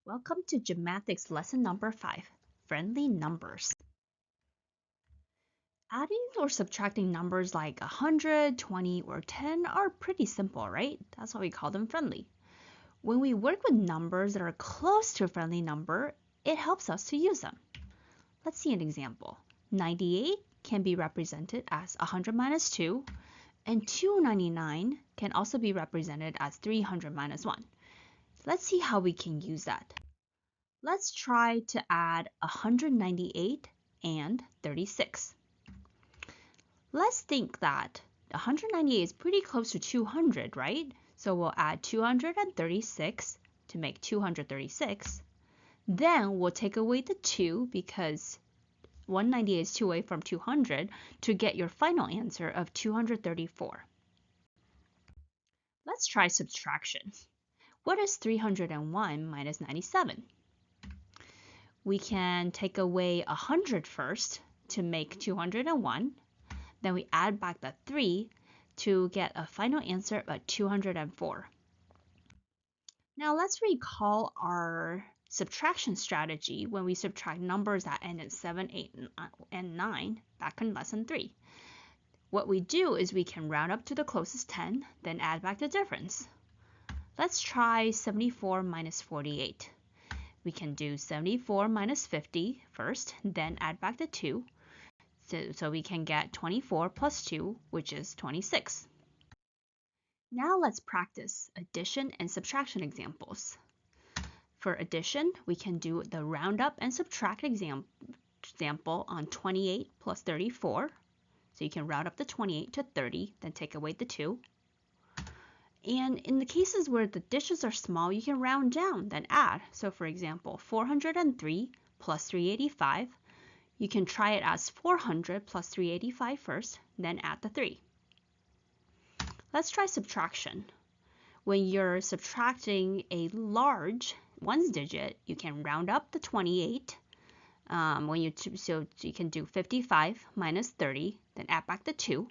Welcome to Gymnastics lesson number 5, friendly numbers. Adding or subtracting numbers like 100, 20, or 10 are pretty simple, right? That's why we call them friendly. When we work with numbers that are close to a friendly number, it helps us to use them. Let's see an example. 98 can be represented as 100 minus 2, and 299 can also be represented as 300 minus 1. Let's see how we can use that. Let's try to add 198 and 36. Let's think that 198 is pretty close to 200, right? So we'll add 236 to make 236. Then we'll take away the 2 because 198 is 2 away from 200 to get your final answer of 234. Let's try subtraction. What is 301 minus 97? We can take away 100 first to make 201. Then we add back the 3 to get a final answer of 204. Now let's recall our subtraction strategy when we subtract numbers that end in 7, 8, and 9 back in lesson 3. What we do is we can round up to the closest 10, then add back the difference. Let's try 74 minus 48. We can do 74 minus 50 first, then add back the 2. So we can get 24 plus 2, which is 26. Now let's practice addition and subtraction examples. For addition, we can do the round up and subtract example on 28 plus 34. So you can round up the 28 to 30, then take away the 2. And in the cases where the digits are small, you can round down, then add. So for example, 403 plus 385, you can try it as 400 plus 385 first, then add the 3. Let's try subtraction. When you're subtracting a large ones digit, you can round up the 28. So you can do 55 minus 30, then add back the 2.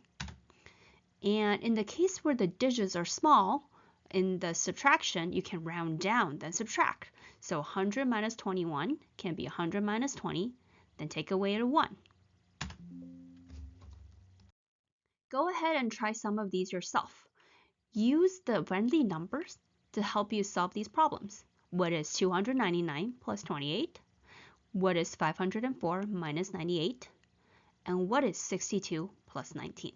And in the case where the digits are small, in the subtraction, you can round down, then subtract. So 100 minus 21 can be 100 minus 20, then take away a 1. Go ahead and try some of these yourself. Use the friendly numbers to help you solve these problems. What is 299 plus 28? What is 504 minus 98? And what is 62 plus 19?